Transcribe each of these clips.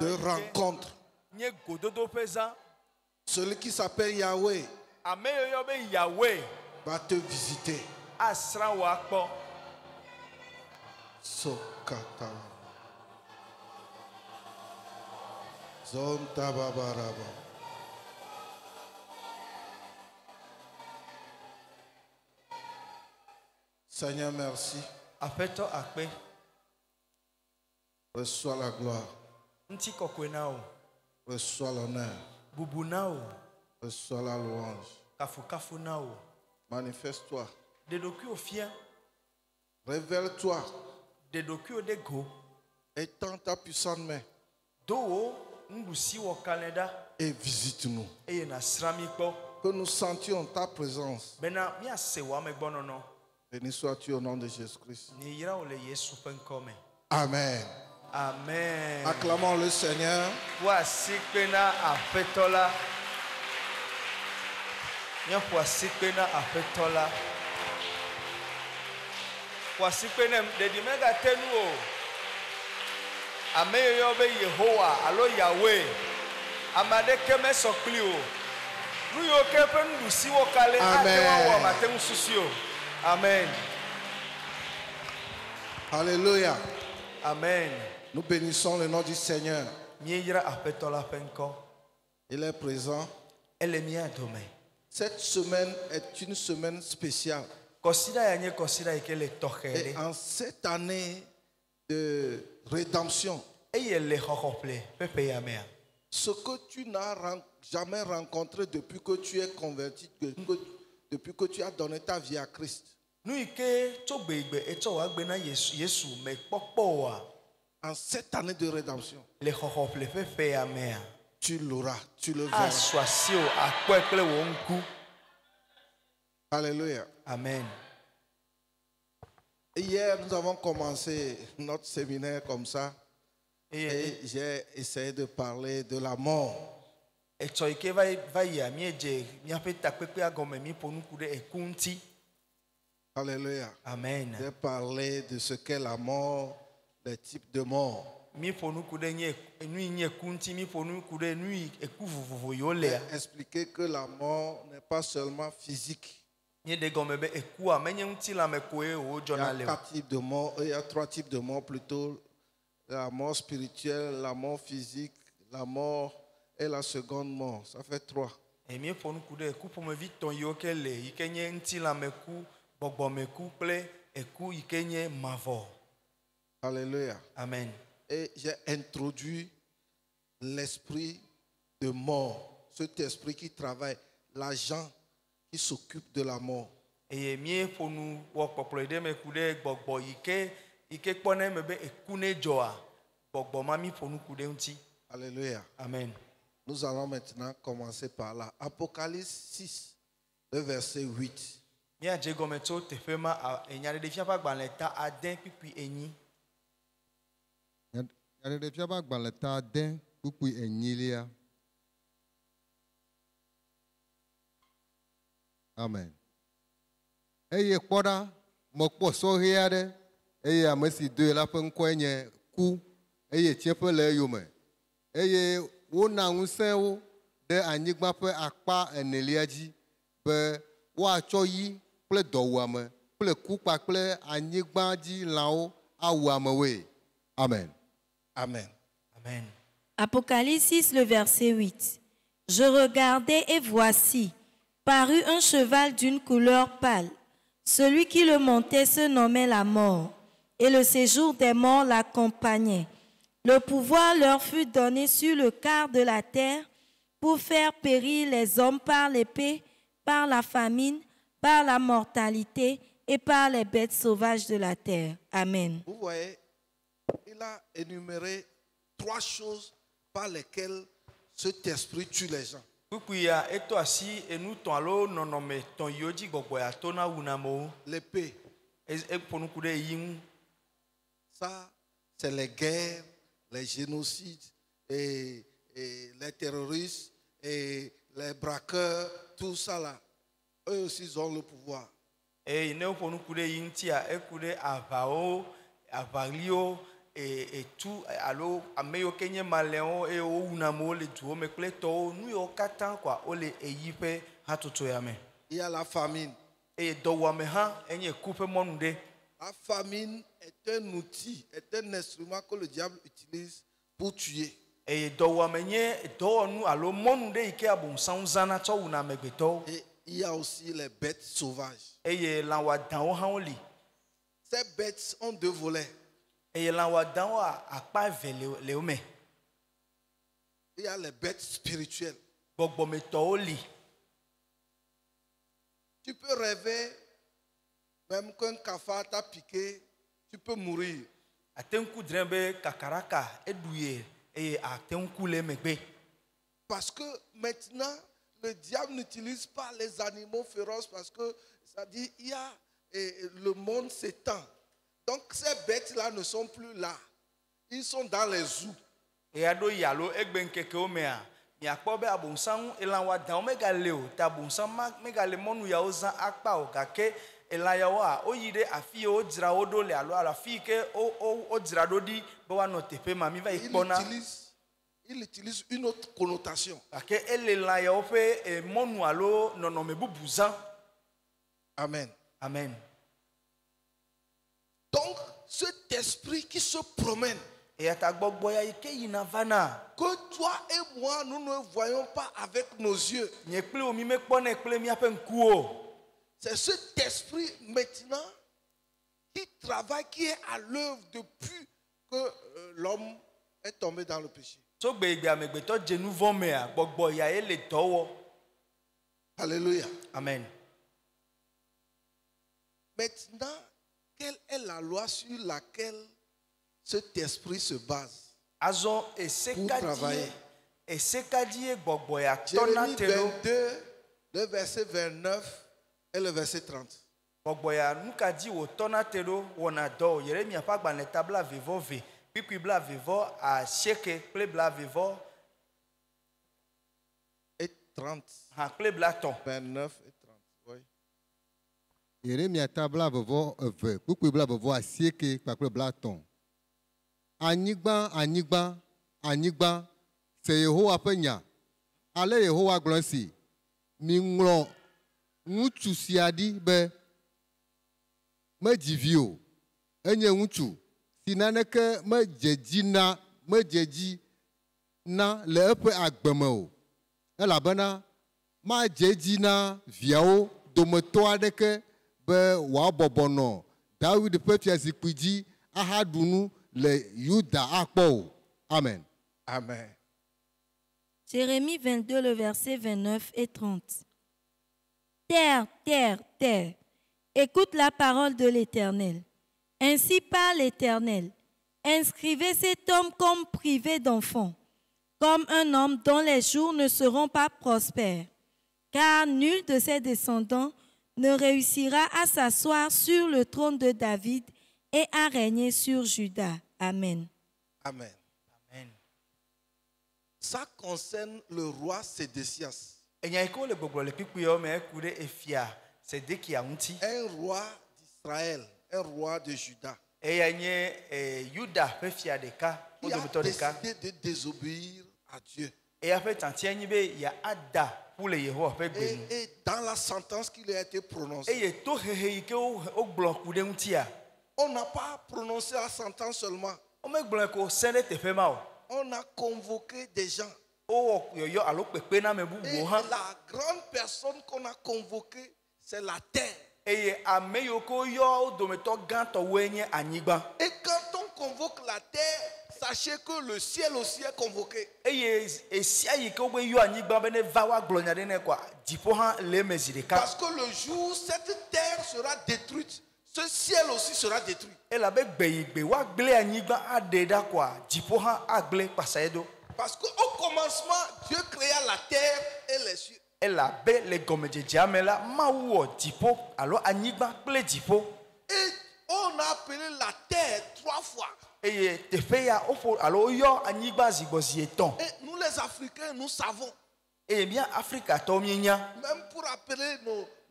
de rencontre. Celui qui s'appelle Yahweh va te visiter. Sokata. Zonta babaraba. Seigneur, merci. Reçois la gloire. Reçois l'honneur. Reçois la louange. Manifeste-toi. Révèle-toi. Étends ta puissante main. Et visite-nous. Que nous sentions ta présence. Béni sois-tu au nom de Jésus-Christ. Amen. Amen. Acclamons le Seigneur. Amen. Alléluia. Amen. Nous bénissons le nom du Seigneur. Il est présent. Cette semaine est une semaine spéciale. Et en cette année de rédemption, ce que tu n'as jamais rencontré depuis que tu es converti, depuis que tu as donné ta vie à Christ, en cette année de rédemption, tu l'auras, tu le verras. Alléluia. Amen. Hier, nous avons commencé notre séminaire comme ça. Et j'ai essayé de parler de la mort. Alléluia. Amen. J'ai parlé de ce qu'est la mort, les types de mort. J'ai expliqué que la mort n'est pas seulement physique. Il y a 4 types de mort, il y a 3 types de mort plutôt. La mort spirituelle, la mort physique, la mort et la seconde mort. Ça fait 3. Alléluia. Amen. Et j'ai introduit l'esprit de mort. Cet esprit qui travaille, l'agent qui s'occupe de la mort. Alléluia. Amen. Nous allons maintenant commencer par là. Apocalypse 6, le verset 8. Amen. Eye kpɔɖa mekpɔ sɔhɛ aɖe eye ame si doe la ƒe ŋkɔe nye ku eye tsiẽƒe le eyome eye wona ŋusẽ wo ɖe anyigba ƒe akpa enelia dzi be woatsɔ yi kple dɔwuame kple ku kpakple anyigba dzi lãwo awu amewoe. Amen. Amen. Amen. Apocalypse 6, le verset 8. Je regardai et voici, parut un cheval d'une couleur pâle. Celui qui le montait se nommait la mort, et le séjour des morts l'accompagnait. Le pouvoir leur fut donné sur le quart de la terre pour faire périr les hommes par l'épée, par la famine, par la mortalité et par les bêtes sauvages de la terre. Amen. Vous voyez, il a énuméré 3 choses par lesquelles cet esprit tue les gens. L'épée. Ça, c'est les guerres, les génocides, et les terroristes, et les braqueurs, tout ça là. Eux aussi, ils ont le pouvoir. et tout alo ameyo kenye maléon et o unamo le duo me kleto nu yo katan kwa o le eyipe hatoto ya me. Il y a la famine. Et do wa me ha enye coupe monunde. La famine est un outil, est un instrument que le diable utilise pour tuer. Et do wa me nye do nu alo monunde ike abonsan zana to una megbeto. Et il y a aussi les bêtes sauvages. Et la wa dan o ha oli. Ces bêtes ont deux volets. Et la wa dan wa apa ve le ome. Il y a les bêtes spirituelles. Gbogbo me to oli. Tu peux rêver, même qu'un cafard t'a piqué, tu peux mourir. Atenku drembe kakaraka eduye et atenku le megbe. Parce que maintenant, le diable n'utilise pas les animaux féroces parce que ça dit il y a le monde s'étend. Donc ces bêtes-là ne sont plus là. Ils sont dans les zoos. Et ado yalo egben keke omea. Mi akpo be abonsan elan wa dan omega leo ta abonsan mega le monu ya ozan akpa o kake elan ya wa oyide afi o dira odo le alo ala fi ke o dira dodi be wa no tepe ma mi va ikpona. Il utilise une autre connotation. Kake elan ya o fe monu alo nono me bubuzan. Amen. Amen. Donc cet esprit qui se promène, et ta gbogbo ya ike yina vana que toi et moi nous ne voyons pas avec nos yeux. nye kple omi me kpona kple mi ape nkuo. C'est cet esprit maintenant qui travaille, qui est à l'œuvre depuis que l'homme est tombé dans le péché. So gbe igbe amegbeto jenu vomea gbogbo ya ele towo. Alléluia. Amen. Maintenant, quelle est la loi sur laquelle cet esprit se base Azon pour travailler? esekadie gbogbo ya Jérémie tonatelo 22, le verset 29 et le verset 30. gbogbo ya nukadi wo tonatelo wona do Yeremia pa gba leta bla vivo ve pipi bla vivo a sheke ple bla vivo Et 30. ha ple bla ton 29 et 30. Oui. Yeremia tabla vovo eve, kpukpu bla vovo asieke kpakple blaton. Anyigba, anyigba, anyigba, c'est Yehowa ƒe nya. Ale Yehowa gblɔ si, miŋlɔ ŋutsu sia ɖi be medzi vi o, enye ŋutsu si naneke medze dzi na le eƒe agbe me o, elabena madze dzi na viawo dometɔ aɖeke be wòabɔbɔ nɔ David ƒe fiazikpui dzi ahaɖu nu le Yuda akpɔ o. Amen. Amen. Jérémie 22, le verset 29 et 30. Terre, terre, terre, écoute la parole de l'Éternel. Ainsi parle l'Éternel. Inscrivez cet homme comme privé d'enfant, comme un homme dont les jours ne seront pas prospères, car nul de ses descendants ne réussira à s'asseoir sur le trône de David et à régner sur Juda. Amen. Amen. Amen. Ça concerne le roi Sédécias, enya iko le gbogbo le pipi yo me kude efia Sedekia unti un roi d'Israël, un roi de Juda, eya nye Yuda pe fia deka qui o a do deka décidé de désobéir à Dieu. eya pe tantia nyi be ya ada pour le Yehowa pe gbenu Et dans la sentence qui lui a été prononcée, eye to hehe ike o gblon kude untia on n'a pas prononcé la sentence seulement. o me gblon ko sende tefe ma o On a convoqué des gens. o yo alo pepe na me Et bubu ha la grande personne qu'on a convoquée, c'est la terre. eye ame yo ko yo do meto ganto wenye anyigba Et quand on convoque la terre, sachez que le ciel aussi est convoqué. eye esia yi ke o be yo anyigba be ne va wa gblon nya de ne kwa dipo ha le mezi deka Parce que le jour où cette terre sera détruite, ce ciel aussi sera détruit. ela be gbe wa gble anyigba ade da kwa dipo ha agle pasaedo Parce qu'au commencement, Dieu créa la terre et les cieux. ela be le gomejeje amela mawo dipo alo anyigba kple dipo Et on a appelé la terre 3 fois. eye teƒe ya ofo alo yo anyigba zigbozi eton Et nous les Africains, nous savons. eye bien Afrika to mienya Même pour appeler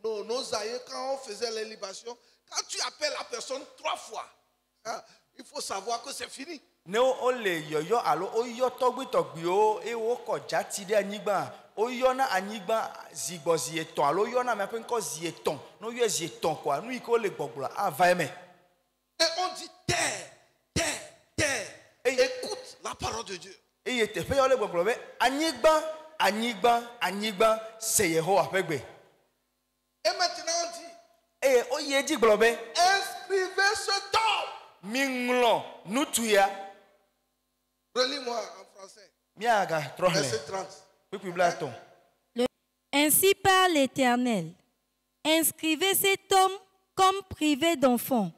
nos aïeux quand on faisait les libations, quand tu appelles la personne 3 fois, hein, il faut savoir que c'est fini. Ne ole yoyo alo oyo togbitogbiwo e wo ko jati de anyigba oyo na anyigba zigbozi eton alo yo na me pe nko zi eton no yo zi eton kwa nu iko le gbogbola ava eme. Et on dit terre. Et écoute la parole de Dieu. E ye tefe yo le gbogbola be anyigba se Yehowa pe gbe. Et maintenant on dit, E oye di gbogbola be inscrivez ce temps. minglo nutuya Relis-moi en français. miaga trohle Verset 30. pipi blaton. Ainsi parle l'Éternel. Inscrivez cet homme comme privé d'enfant.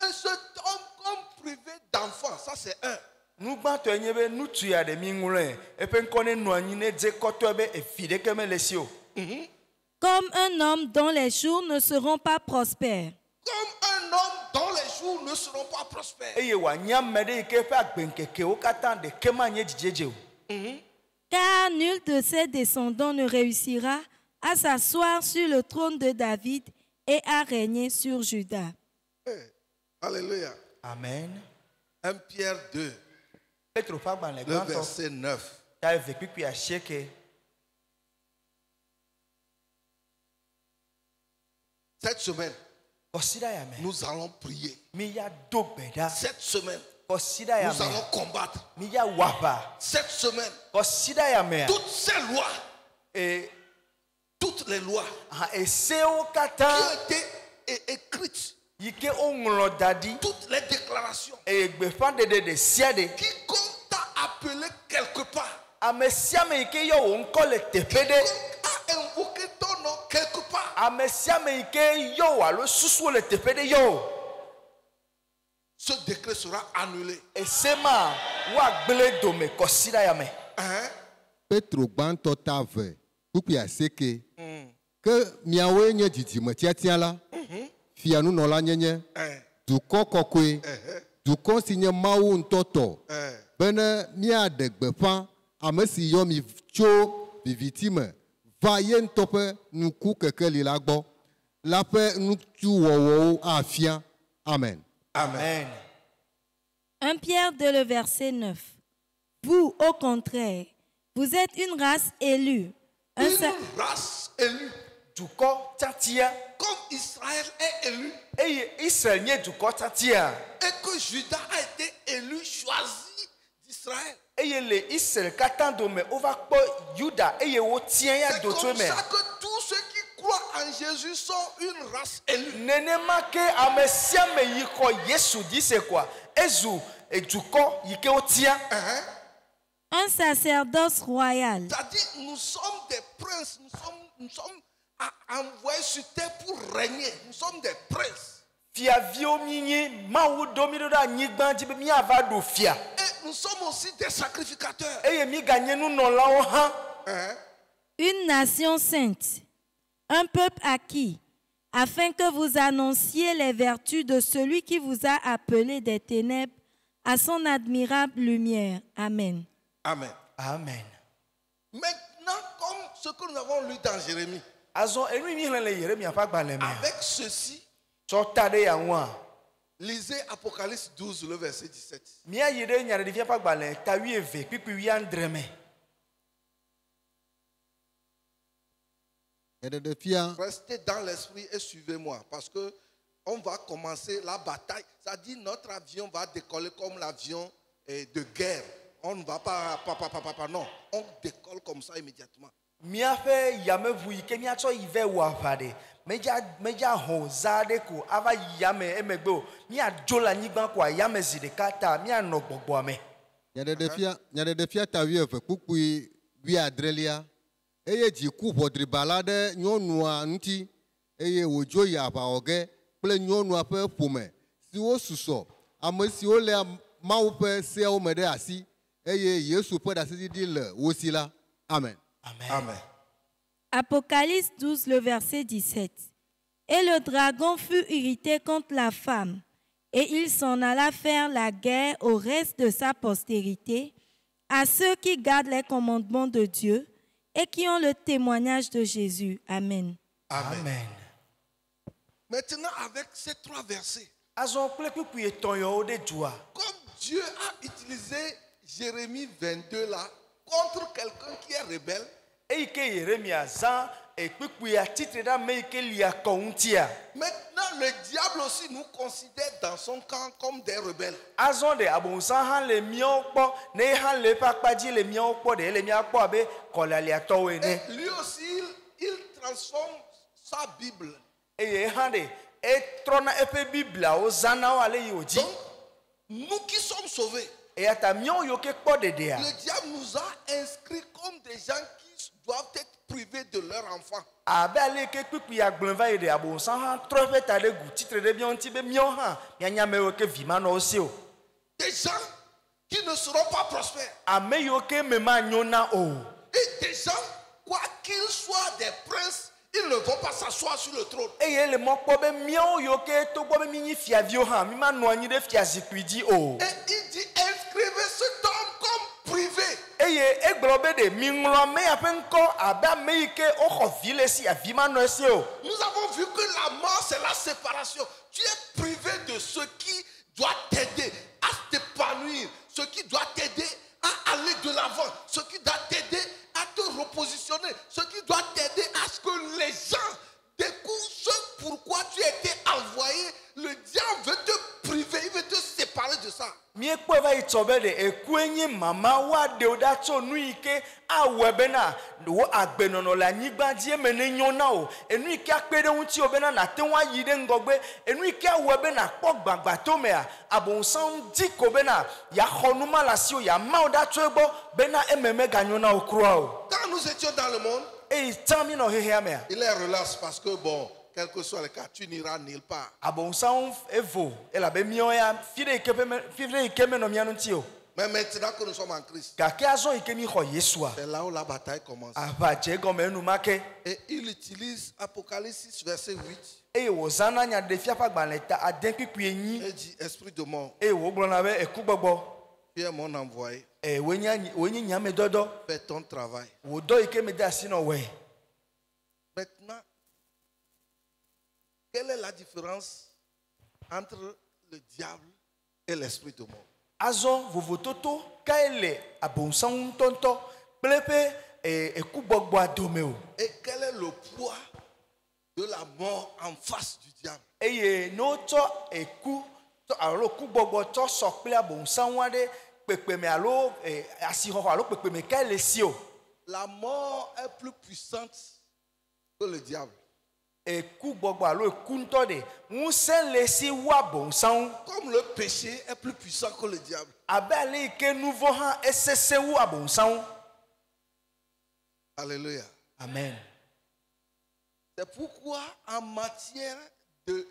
Et cet homme comme privé d'enfant, ça c'est un. Nugba to enye be nutuya de minglo e pe nkone no anyi ne de koto be e fide keme lesio. Comme un homme dont les jours ne seront pas prospères. Comme un homme dont les jours ne seront pas prospères. Eye wa nyamede ke fa gbenkeke o katan de kema nye dijeje o. Car nul de ses descendants ne réussira à s'asseoir sur le trône de David et à régner sur Juda. Alléluia. Amen. 1 Pierre 2, Petro fa gban le le gban to verset 9. ta ve pipi a sheke. Cette semaine, Kosida ya me. nous allons prier. Mi ya do beda. Cette semaine, Kosida ya nous me. allons combattre. Mi ya wapa. Cette semaine, Kosida ya me. toutes ces lois, E toutes les lois ha eseo qui katan ont été écrites, yike o nglo dadi toutes les déclarations, e gbefa de siade. quiconque t'a appelé quelque part, Amesiame yike yo o nko le tepede. quiconque a invoqué ton nom quelque part, Amesiame yike yo alo susu le tepede yo. ce décret sera annulé. Esema wa gbele dome kosida ya me. Hein? Petro gbãtɔ ta ve kpukpi aseke ke miawoe nye dzidzime tiatia la fianunɔla nyenye Hein? dukɔ kɔkɔe dukɔ si nye Mawu ŋutɔ tɔ Hein? bene miaɖe gbeƒã ame si yɔ mi tso viviti me va ye ŋutɔ ƒe nuku kekeli la gbɔ la ƒe nutsuwɔwɔwo afia. Amen. Amen. 1 Pierre 2, le verset 9. Vous, au contraire, vous êtes une race élue. Un sa- Une race élue, Duko tatia. comme Israël est élu, Eye Israël nye duko tatia. et que Judas a été élu, choisi d'Israël. Eye le Israël katan dome ova kpo Juda eye wo tien ya C'est do comme me. ça que tous ceux qui croient en Jésus sont une race élue. Nenema ke amesiame yiko Yesu di se quoi? Ezu e duko yike o tien. Hein? un sacerdoce royal, C'est-à-dire, nous sommes des princes, nous sommes envoyés sur terre pour régner. Nous sommes des princes. Fia vio minyi mawu domido da nyigban jibe mi ava do fia. Et nous sommes aussi des sacrificateurs. Eye mi ganye nu no lawo han. Hein? une nation sainte, un peuple acquis, afin que vous annonciez les vertus de celui qui vous a appelé des ténèbres à son admirable lumière. Amen. Amen. Amen. Maintenant, comme ce que nous avons lu dans Jérémie, Azon enu mi hlen le Yeremia fa gba le me. avec ceci, So tade ya wan. lisez Apocalypse 12, le verset 17. Mi a yede nyare di fia fa gba le ta wi eve pipi wi andreme. Yɛɖeɖefia Restez dans l'esprit et suivez-moi parce que on va commencer la bataille. C'est-à-dire notre avion va décoller comme l'avion de guerre. On ne va pas, non. On décolle comme ça immédiatement. Mia fe yamevu yike mia tso yive wa vade. Meja ho zade ko ava yame emegbe o. Mia jola nyigban ko yame zideka ta mia no gbogbo ame. Nyaɖeɖefia ta wuieve kpukpui wuiadrelia eye dziku ʋɔdribala ɖe nyɔnua ŋuti eye wòdzo yi aʋawɔ ge kple nyɔnua ƒe ƒome siwo susɔ ame siwo lé Mawu ƒe seawo me ɖe asi eye Yesu ƒe ɖaseɖiɖi le wo si la. Amen. Amen. Amen. Apocalypse 12, le verset 17. Et le dragon fut irrité contre la femme, et il s'en alla faire la guerre au reste de sa postérité, à ceux qui gardent les commandements de Dieu et qui ont le témoignage de Jésus. Amen. Amen. Amen. Maintenant, avec ces trois versets, azɔ kple kpikpi etɔ̃ yawo ɖe dua. Comme Dieu a utilisé Jérémie 22 là contre quelqu'un qui est rebelle, Eyi ke Yeremia zã kpikpi atitre ɖe ame yi ke lia kɔ ŋutia. maintenant le diable aussi nous considère dans son camp comme des rebelles. Azɔ ɖe abonsa hã le míawo kpɔ ne hã le eƒe akpadzi le míawo kpɔ ɖe ele míakpɔ abe kɔlaliatɔwo ene. Et lui aussi, il transforme sa Bible. Eye hã ɖe etrɔna eƒe bibliawo zãna wo ale yi wòdzi. Donc, nous qui sommes sauvés, Eya ta míawo yiwo ke kpɔ ɖeɖea. le diable nous a inscrits comme des gens qui doivent être privés de leur enfant. Abe ale ke kpikpi agblẽ va yi ɖe abonsa hã trɔ eƒe ta ɖe gu tsitre ɖe míawo ŋuti be míawo hã míanya ame yiwo ke vimanɔwo si o. Des gens qui ne seront pas prospères. Ame yiwo ke me manyo na o. Et des gens, quoi qu'ils soient des princes, ils ne vont pas s'asseoir sur le trône. Eye le mɔ kpɔ be míawo yiwo ke togbɔ be mí nyi fiaviwo hã mí manɔ anyi ɖe fiazikpui dzi o. Et il dit, inscrivez cet homme comme privé. Eye egblɔ be ɖe miŋlɔ ame ya ƒe ŋkɔ abe ame yi ke woxɔ vi le si avi manɔ esi o. Nous avons vu que la mort, c'est la séparation. Tu es privé de ce qui doit t'aider à t'épanouir, ce qui doit t'aider à aller de l'avant, ce qui doit t'aider à te repositionner, ce qui doit t'aider à ce que les gens découvrent ce pourquoi tu as été envoyé. Le diable veut te priver, il veut te séparer de ça. Míekpɔe va yi tsɔ be ɖe ekue nye mama woaɖewo ɖa tso nu yi ke awɔe bena wo agbenɔnɔ le anyigba dzi eme ne nyo na o. Enu yi ke akpe ɖe ŋuti bena nate ŋu ayi ɖe ŋgɔgbe. Enu yi ke awɔe bena kpɔ gbagbato mea abonsan di ko bena yaxɔ numa le asi o yama wo ɖa tso egbɔ bena eme meganyo na wo kura o. Quand nous étions dans le monde, Eyi tsã mi nɔ xexea mea. il est relax parce que bon, quel que soit le cas, tu n'iras nulle part. Abonsan evo elabe míawo ya fi ɖe yi ke menɔ mía ŋuti o. Mais maintenant que nous sommes en Christ, Gake azɔ yi ke mi xɔ Yesua. c'est là où la bataille commence. Aʋadze gɔme enumake. Et il utilise Apocalypse 6, verset 8. Eye wòzãna nya ɖe fia ƒe agbalẽ ta ade kpikpi enyi. Il dit, esprit de mort, Eye wògblɔna be ekugbɔgbɔ. tu es mon envoyé, Wònye nyamedɔdɔ. fais ton travail. Wò dɔ yi ke mede asi nɔ wɔe. Maintenant, quelle est la différence entre le diable et l'esprit de mort? Azɔ vovototo kae le abonsan ŋutɔŋutɔ kple eƒe ekugbɔgbɔa dome o. Et quel est le poids de la mort en face du diable? Eye ne wotsɔ eku alo kugbɔgbɔ tsɔ sɔ kple abonsan ɖe kpekpeme alo asixɔxɔ alo kpekpeme kae le si o. La mort est plus puissante que le diable. Eku gbɔgbɔ alo eku ŋutɔ ɖe ŋusẽ le si wu abonsan. Comme le péché est plus puissant que le diable. Abe ale yi ke nu vɔ̃ hã esese wu abonsan. Alléluia. Amen. C'est pourquoi en matière de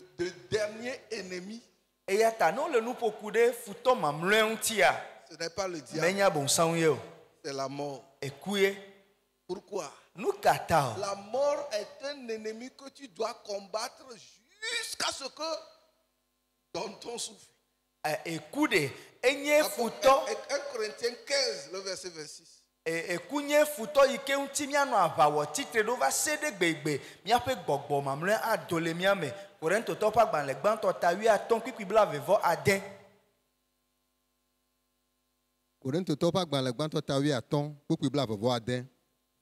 dernier ennemi, Eya ta ne wole nuƒoku ɖe futɔ mamlɔe ŋutia, ce n'est pas le diable, menye abonsan ye o. c'est la mort. Eku ye. Pourquoi? Nu ka ta o. La mort est un ennemi que tu dois combattre jusqu'à ce que dans ton souffle. Eku ɖe enye futɔ. 1 Corinthiens 15, le verset 26. Eku nye futɔ yi ke ŋuti míanɔ aʋa wɔ titre ɖo va se ɖe gbegbe míaƒe gbɔgbɔ mamlɔe ado le mía me. Korintotɔ ƒe agbalẽ gbãtɔ ta 15 kpikpi 21. Korintotɔ ƒe agbalẽ gbãtɔ ta 15 kpikpi 21.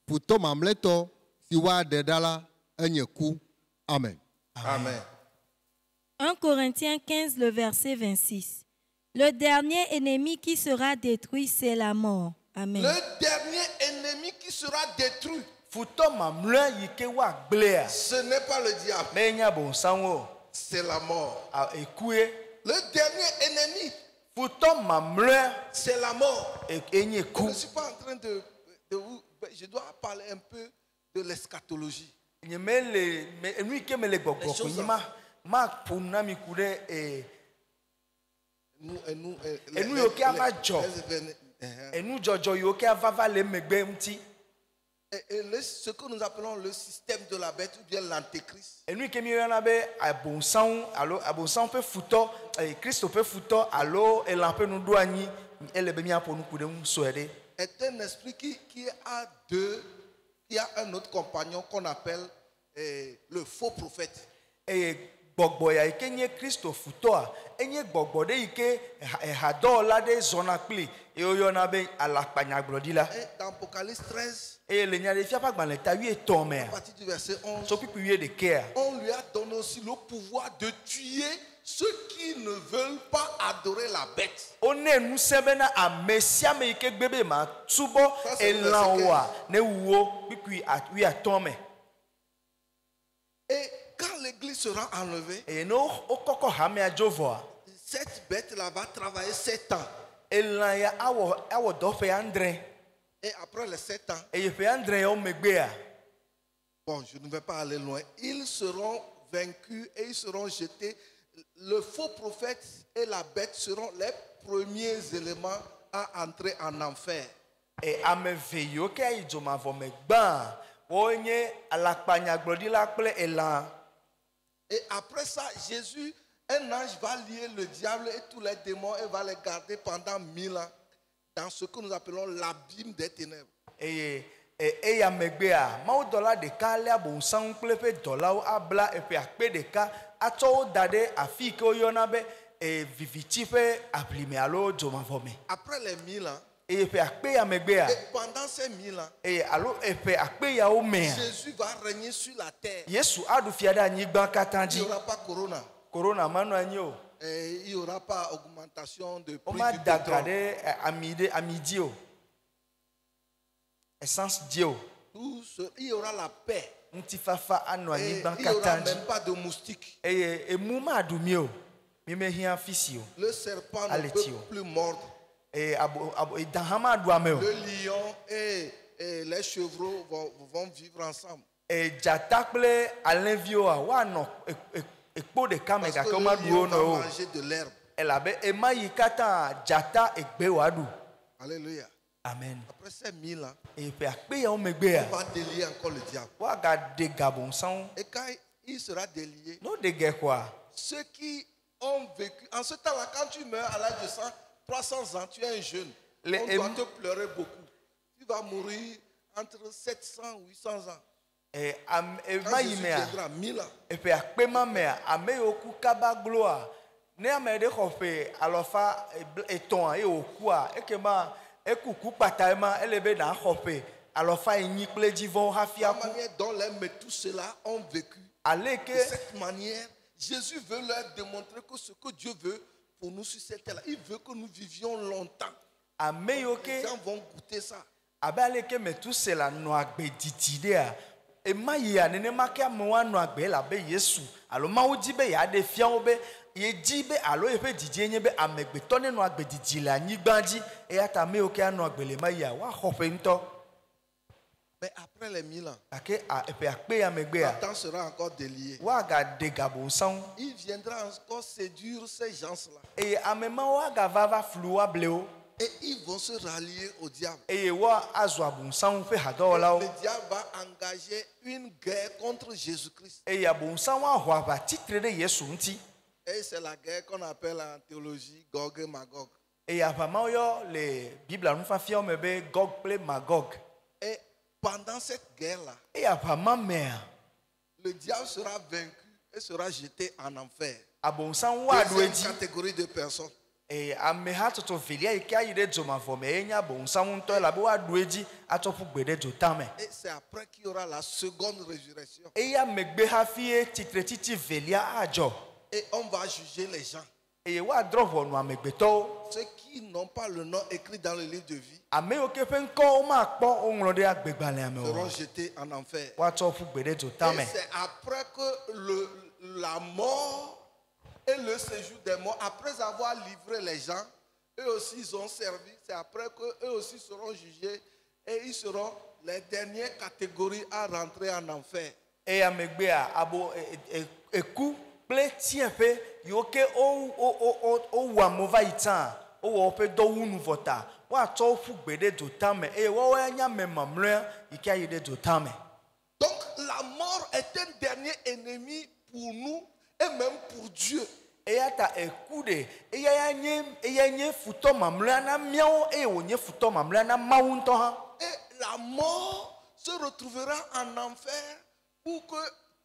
Futɔ mamlɛtɔ si woaɖe ɖa la enye ku. Amen. Amen. 1 Corinthiens 15, le verset 26. Le dernier ennemi qui sera détruit, c'est la mort. Amen. Le dernier ennemi qui sera détruit, Futɔ mamlɔe yi ke woagblẽa, ce n'est pas le diable, menye abonsan o. c'est la mort. Eku ye. Le dernier ennemi, Futɔ mamlɔe c'est la mort. enye Je ku. ne suis pas en train de vous... Je dois parler un peu de l'eschatologie. Nye mele enu yi ke mele gbɔgbɔ ko nyi ma ƒo nu na mi ku ɖe enu yiwo ke ava dzɔ. Enu dzɔdzɔ yiwo ke ava va le megbe ŋuti. Ce que nous appelons le système de la bête ou bien l'antéchrist. Enu yi ke mi yɔna be abonsan alo abonsan ƒe futɔ, Kristo ƒe futɔ alo elã ƒe nuɖoanyi ele be miaƒo nu ku ɖe ŋu sɔe ɖe. Est un esprit qui a un autre compagnon qu'on appelle le faux prophète. Eye gbɔgbɔ ya ike nye Kristo futɔa enye gbɔgbɔ ɖe ike ehadɔwɔla ɖe zɔna kpli eye woyɔna be alakpanyagblɔɖila. Et dans Apocalypse 13, Eye le nyaɖefia ƒe agbalẽ ta 8 à mea partir du verset 11, tso kpikpi 11 on lui a donné aussi le pouvoir de tuer ceux qui ne veulent pas adorer la bête. wone ŋusẽ bena ame sia ame yi ke gbe be masubɔ Ça, c'est le elãwoa ne wu wo kpikpi 8 me. Et quand l'église sera enlevée, Eye ne wokɔkɔ hamea dzo vɔa cette bête-là va travailler 7 ans. elã ya awɔ dɔ ƒe 9 Et après les 7 ans, eye ƒe 9 yawo megbea bon, je ne vais pas aller loin, ils seront vaincus et ils seront jetés. Le faux prophète et la bête seront les premiers éléments à entrer en enfer. ame ve yiwo ke ayi dzomavɔ me gbã woe nye alakpanyagblɔɖila kple elã. Et après ça, Jésus, un ange va lier le diable et tous les démons et va les garder pendant 1000 ans dans ce que nous appelons l'abîme des ténèbres. Eye eya megbea mawudɔla ɖeka lé abosãŋu kple eƒe dɔlawo abla eƒe akpe ɖeka atsɔ wo da ɖe afi ke woyɔna be vivitsi ƒe aʋlime alo dzomavɔ me. Après les 1000 ans, Eye ƒe akpe ya megbea et pendant ces 1000 ans, eye alo eƒe akpe yawo mea Jésus va régner sur la terre. Yesu aɖu fia ɖe anyigba katã Il n'y dzi. aura pas corona. Korona manɔ anyi o. Et il n'y aura pas augmentation de prix du Womada ga pétrole. ɖe ami dzi o. Essence dzi o. Il y aura la paix. Ŋutifafa anɔ Et anyigba il n'y aura katã dzi. même pas de moustiques. Eye emu maɖu mi o. Mi mehiã fi si o. Le serpent ne Allez, peut tio. plus mordre. Eye eda hã maɖu ame o. Le lion et les chevreaux vont vivre ensemble. Dzata kple alẽviwoa woanɔ ekpo ɖeka me Parce que gake le womaɖu lion wo va nɔ o. manger de l'herbe. Elabe ema yi katã dzata egbe wòaɖu. Alléluia. Amen. Après ces 1000 ans, Eye ƒe akpe yawo megbea on va délier encore le diable. woagaɖe gabonsãwo. Et quand il sera délié, Ne woɖe ge koa ceux qui ont vécu, en ce temps-là, quand tu meurs à l'âge de 300 ans, tu es un jeune. Les On doit te pleurer beaucoup. Tu vas mourir entre 700 et 800 ans. Quand ema yi Jésus mea viendra, 1000 ans. eƒe akpe ma mea ame yiwo ku kaba gloa ne ame ɖe xɔ ƒe alɔfa etɔ̃a eye wòkua ekema ekuku kpata ema ele be naxɔ ƒe alɔfa 8 kple dzivɔwo hafi La aku. manière dont les Méthusélah ont vécu, Ale de ke cette manière, Jésus veut leur démontrer que ce que Dieu veut pour nous sur cette terre, il veut que nous vivions longtemps. ame yiwo Les ke gens vont goûter ça. abe ale ke Metusela nɔ agbe didi ɖea ema yia nenema ke amewo anɔ agbe elabe Yesu alo Mawu di be yeaɖe fia wo be yedi be alo yeƒe didie nye be amegbetɔ ne nɔ agbe didi le anyigba dzi eya ta ame yiwo ke anɔ agbe le ema yia woaxɔ ƒe ŋutɔ. Mais après les 1000 ans, Gake eƒe akpe ya le megbea temps sera encore délié. woagaɖe gabonsãwo Il viendra encore séduire ces gens-là. eye ame mawo agava va flu woablewo Et ils vont se rallier au diable. eye woazu abonsãwo ƒe hadɔwɔlawo Le diable va engager une guerre contre Jésus-Christ. eye abonsãwo ahɔ aʋa titre ɖe Yesu ŋuti Et c'est la guerre qu'on appelle en théologie Gog et Magog. eye aʋa mawo yɔ le Biblia nufiafiawo me be Gog kple Magog. Et pendant cette guerre-là, Eye aʋa ma mea le diable sera vaincu et sera jeté en enfer. abonsãwo woaɖu Deuxième edzi catégorie de personnes. eye ameha tsotso velia yi ke ayi ɖe dzomavɔ me enye abonsãwo ŋutɔ elabe woaɖu edzi atsɔ ƒu gbe ɖe dzotame Et c'est après qu'il y aura la seconde résurrection. eya megbe hafi titretiti velia adzɔ Et on va juger les gens. eye woadrɔ ʋɔnu amegbetɔwo. Ceux qui n'ont pas le nom écrit dans le livre de vie Ame yiwo ke ƒe ŋkɔwo makpɔ woŋlɔ ɖe agbegbalẽa me o seront jetés en enfer. woatsɔ ƒu gbe ɖe dzotame. Et c'est après que la mort et le séjour des morts, après avoir livré les gens, eux aussi ils ont servi. C'est après qu'eux aussi seront jugés et ils seront les dernières catégories à rentrer en enfer. Eya megbea abo eku kple tiɛƒe yiwo ke wowu amewo va yi tsã wowɔ woƒe dɔwunu vɔ ta woatsɔ wo ƒu gbe ɖe dzotame eye woawoe nye ame mamlɛa yi ke ayi ɖe dzotame. Donc la mort est un dernier ennemi pour nous et même pour Dieu. Eya ta eku ɖe eya nye futɔ mamlɛa na míawo eye wònye futɔ mamlɛa na Mawu ŋutɔ hã. Et la mort se retrouvera en enfer pour que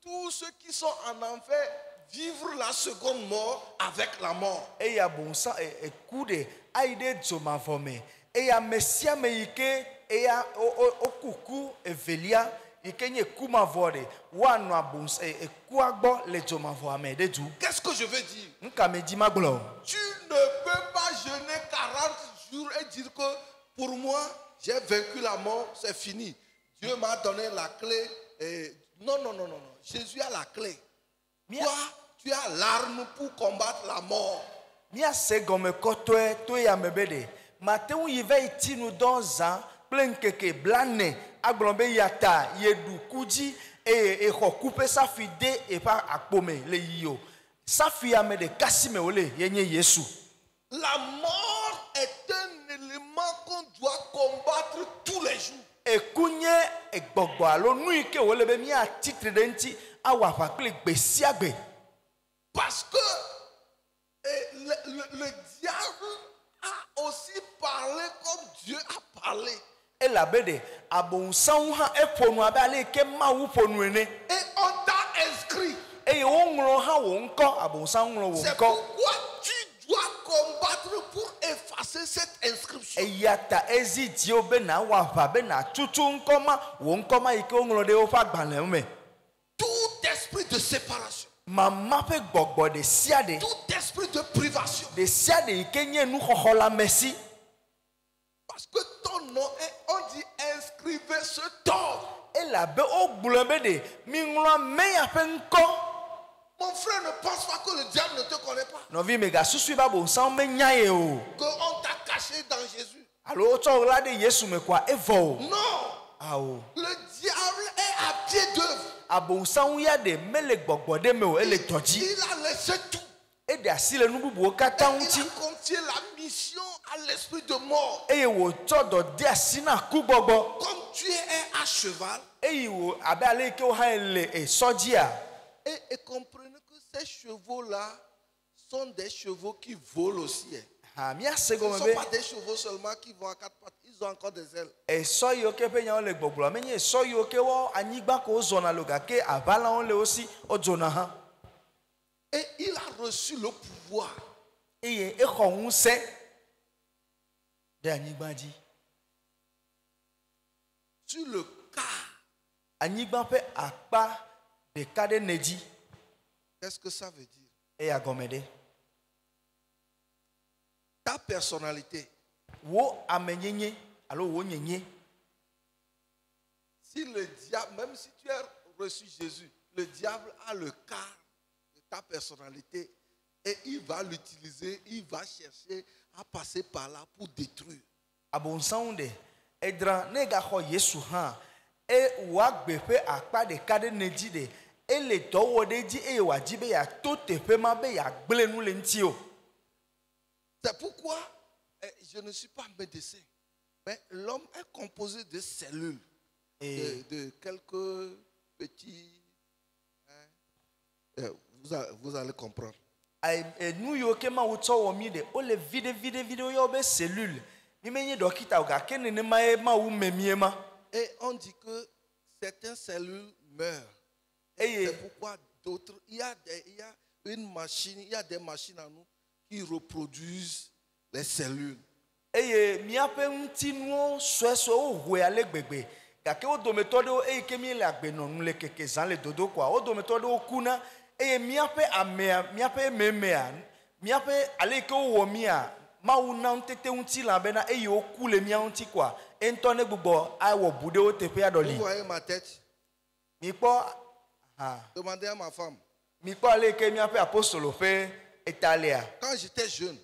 tous ceux qui sont en enfer vivre la seconde mort avec la mort. eya bonsam eku ɖe ayi ɖe dzomavɔ me eya ame sia ame yi ke eya okuku evelia yi ke nye kumavɔ ɖe woanɔ ekua gbɔ le dzomavɔa me ɖe dzu. Qu'est-ce que je veux dire? nuka me di ma gblɔ? Tu ne peux pas jeûner 40 jours et dire que pour moi, j'ai vaincu la mort, c'est fini. Dieu m'a donné la clé. Non. Jésus a la clé. Toi, tu as l'arme pour combattre la mort. Míase gɔme kɔtɔe to ya me be ɖe mate ŋu yi va yi ti nu dɔ zã kple ŋkeke blane agblɔ be yata yeɖu ku dzi eye exɔ kuƒe safi de eƒe akpome le yiyo safi ame ɖeka si me wole yenye Yesu. La mort est un élément qu'on doit combattre tous les jours. Eku nye egbɔgbɔ alo nu yi ke wole be míatitre ɖe ŋuti awɔ aʋa kple gbe sia gbe. Parce que le diable a aussi parlé comme Dieu a parlé. Elabe ɖe abonsaŋu hã eƒo nu abe ale yi ke Mawu ƒo nu ene. Et on t'a inscrit. Eye woŋlɔ hã wò ŋkɔ abonsaŋu ŋlɔ wò C'est ŋkɔ. pourquoi tu dois combattre pour effacer cette inscription. Eya ta ezi diwo be na wɔ aʋa be na tutu ŋkɔ ma wò ŋkɔ ma yi ke woŋlɔ ɖe woƒe agbalẽ me. Tout esprit de séparation. Mama ƒe gbɔgbɔ ɖe sia ɖe. Tout esprit de privation. Ɖe sia ɖe yi ke nye nuxɔxɔ la me si. Parce que ton nom est, on dit inscrivez ce tort. Elabe wogblɔ be ɖe miŋlɔ ame ya ƒe ŋkɔ. Mon frère ne pense pas que le diable ne te connaît pas. Nɔvi megasusu be abonsaŋu menya ye o. Qu'on t'a caché dans Jésus. Alo wotsɔ wo la ɖe Yesu me koa evɔ o. Non. Awo. Le diable est à pied d'œuvre. Abonsaŋu ya ɖe mele gbɔgbɔ ɖe me o ele dɔ dzi. Il a laissé tout. Eɖe asi le nu bubuwo katã Il ŋuti. a confié la mission à l'esprit de mort. Eye wòtsɔ dɔ de asi na kugbɔgbɔ. Comme tu es à cheval. Eye wo abe ale yi ke wo hã le esɔ dzia. Et comprenez que ces chevaux-là sont des chevaux qui volent aussi. Ha míase Ce ne gɔme sont be pas des chevaux seulement qui vont à quatre pattes. Ils ont encore des ailes. esɔ yiwo ke ƒe nyawo le gbɔgblɔ menye esɔ yiwo ke wɔ anyigba ko wozɔna lo gake aʋalawo le wo si wodzona hã. Et il a reçu le pouvoir. Eye exɔ ŋusẽ ɖe anyigba dzi. Sur le quart. Anyigba ƒe akpa ɖeka ɖe ne dzi. Qu'est-ce que ça veut dire? Eya gɔme ɖe. Ta personnalité. Wo amenyenye alo wo nyenye. Si le diable, même si tu as reçu Jésus, le diable a le quart de ta personnalité et il va l'utiliser, il va chercher à passer par là pour détruire. Abonsaŋu ɖe edra ne gaxɔ Yesu hã woagbe ƒe akpa ɖeka ɖe ne dzi ɖe ele dɔ wɔ ɖe dzi eye wòadi be yeato teƒe ma be yeagblẽ nu le ŋuti o. C'est pourquoi je ne suis pas médecin, mais l'homme est composé de cellules, de quelques petits. Vous allez comprendre. Nu yiwo ke Mawu tsɔ wɔ mí ɖe wole viɖe woyɔ be cellule. Mi menye ɖɔkita o gake nenema ye Mawu me mie ma. Et on dit que certaines cellules meurent. Et c'est pourquoi d'autres, il y a une machine, il y a des machines à nous qui reproduisent les cellules. Eye míaƒe ŋutinuwo suesuewo hoe ale gbegbe gake wo dometɔ ɖewo eyi ke mi le agbenɔnu le keke zã le dodo koa wo dometɔ ɖewo kuna eye míaƒe amea míaƒe memea míaƒe ale yi ke wowɔ mía Mawu na ŋutete ŋuti la bena eye woku le mía ŋuti koa entɔ ne gbugbɔ awɔ bu ɖe wo teƒea ɖɔli. Vous voyez ma tête? Mi kpɔ Demandez à ma femme. Mi kpɔ ale yi ke míaƒe apostolo ƒe eta lea. Quand j'étais jeune,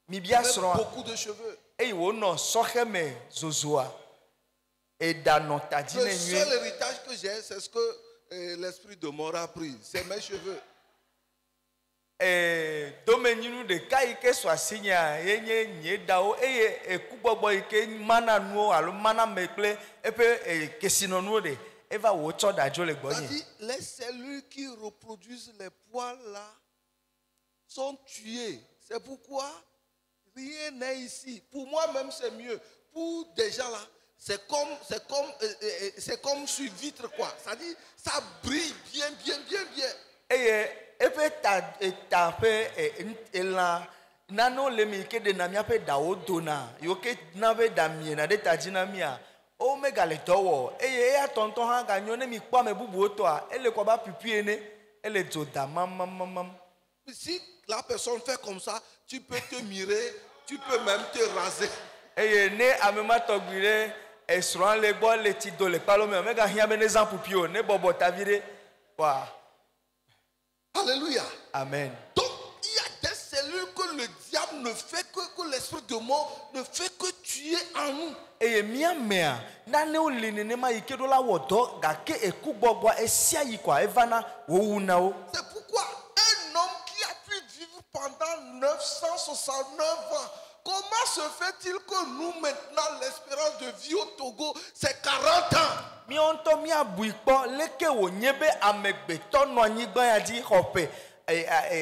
Mi bia srɔ̃a. beaucoup de cheveux. Eye wònɔ sɔxe me zozoa. Eda nɔ ta dzi ne Le nyuie. seul héritage que j'ai, c'est ce que l'esprit de mort a pris. C'est mes cheveux. Domenyinu ɖeka yi ke sɔ asi nya ye nye nye dawo eye ekugbɔgbɔ yi ke mana nuwo alo mana me kple eƒe kesinɔnuwo ɖe eva wòtsɔ dadzo le gbɔnye. C'est-à-dire, les cellules qui reproduisent les poils là sont tuées. C'est pourquoi rien n'est ici. Pour moi-même, c'est mieux. Pour des gens là, c'est comme sur vitre quoi. C'est-à-dire, ça brille bien. Eye Et puis ta fait elan nano le mi ke de na mi ape da odona yo ke na be da mi na de ta dinamia o me ga le towo e ya tonton ha ga nyo ne mi kwa me bubu oto a ele ko ba pipie ne ele joda mam. Si la personne fait comme ça, tu peux te mirer, tu peux même te raser. Et ne amema togbire esran le bo le ti do le palo me ga hia be ne zan pupio ne bobo ta vire wa. Alléluia. Amen. Donc, il y a des cellules que le diable ne fait que l'esprit de mort ne fait que tuer en nous. Et mia mea na ne o le ne ma ike do la wodo ga ke eku gbogbo esia yi kwa evana wo una o. C'est pourquoi un homme qui a pu vivre pendant 969 ans, comment se fait-il que nous maintenant l'espérance de vie au Togo c'est 40 ans? Mi onto mi abuikpo leke wo nyebe amegbeto no anyigba ya di hope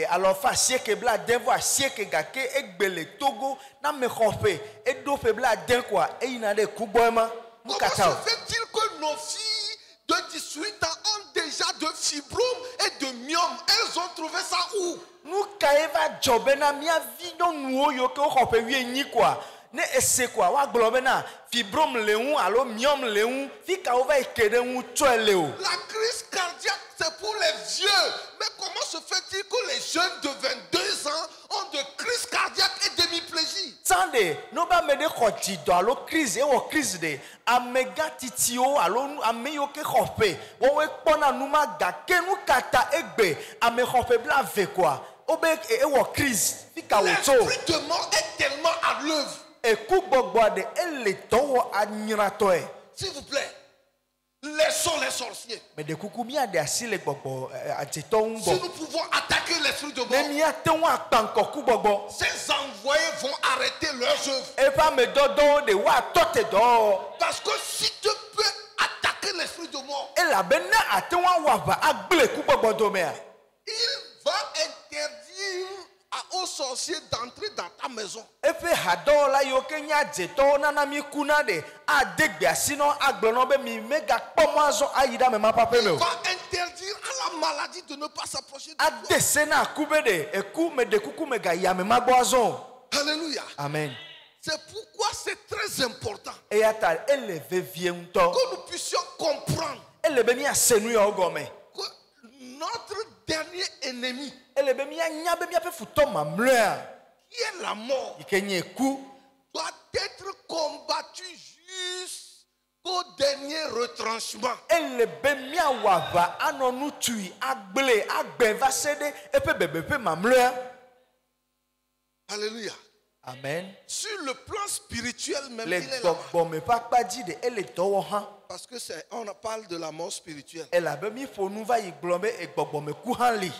alofa sieke bla denvo sieke gake egbele Togo na me hope edo fe bla den kwa eyina de kuboema mukata. Comment se fait-il que nos filles de 18 ans ont déjà de fibromes et de myome? Elles ont trouvé ça où? Nous kaeva jobena mi avido nuo yo ke hope wi nyi kwa ne ese kwa wa globena fibrome leun alo myome leun fi ka ova ekede un tsoele o. La crise cardiaque, c'est pour les vieux. Mais comment se fait-il que les jeunes de 22 ans ont de crise cardiaque et demi-plégie? Tande, no ba me de khoti do alo crise e wo crise de amega titio alo ameyo ke khope wo we pona numa ga ke nu kata egbe ame khope bla ve kwa obe e wo crise fi ka wo to. L'esprit de mort est tellement à l'œuvre. E ku gbogbo de ele towo anyirato e. S'il vous plaît, laissons les sorciers. Mais de kuku mi ade asile gbogbo ajeto Si nbo. nous pouvons attaquer l'esprit de Ne mort, mi atenwa panko ku gbogbo. ces envoyés vont arrêter leurs œuvres. E pa me dodo de wa tote do. Parce que si tu peux attaquer l'esprit de mort, E la bena atenwa wa ba agble ku gbogbo do me. il va interdire aux sorciers d'entrer dans ta maison. Efe hado la yo kenya jeto nana mi kuna de adegbe asino agbono be mi mega pomazo ayida me ma pape me Il o. va interdire à la maladie de ne pas s'approcher de toi. Adese na kube de eku me de kuku me ga ya me magboazo. Alléluia. Amen. C'est pourquoi c'est très important E ya ta eleve vie nto. que nous puissions comprendre Elebe mi asenu ya ogome. que notre dernier ennemi, Elebe mi anya be mi ape futo mamlea. qui est la mort, Ikenye eku doit être combattu jusqu'au dernier retranchement. elebe mi awava anonu tui agble agbeva sede epe bebepe mamlea. Alléluia. Amen. Sur le plan spirituel même, Le il est là. gbogbo me papa di de ele towo han. Parce que on parle de la mort spirituelle. Elabe mi fo nu va yi glombe e gbogbo me ku han li.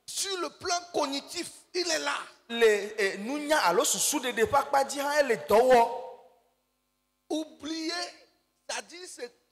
Sur le plan cognitif, il est là. Le nunya alo susu de papa di han ele towo. Oublier, c'est-à-dire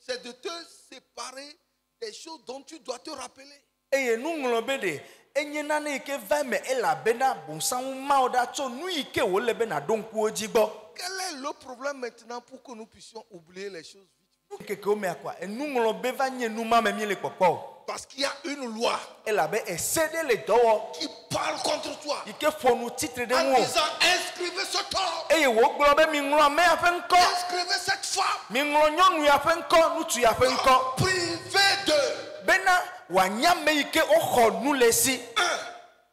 c'est de te séparer des choses dont tu dois te rappeler. Eye nu nglobe de enye na ne ke va me elabe na bonsan ma oda to nu ike wo lebe na donku ojigbo. Quel est le problème maintenant pour que nous puissions oublier les choses vite? Keke o me akwa enu nglobe va nye nu ma me mi le popo. Parce qu'il y a une loi Elabe esede le towo. qui parle contre toi Ike fo nu titre de en wo. disant inscrivez cet homme, Eye wo glombe mi nglo me ape nko. inscrivez cette femme, Mi nglo nyonu ya ape nko, nutu ya ape nko. privez de Bena wanyame ike oho nu lesi.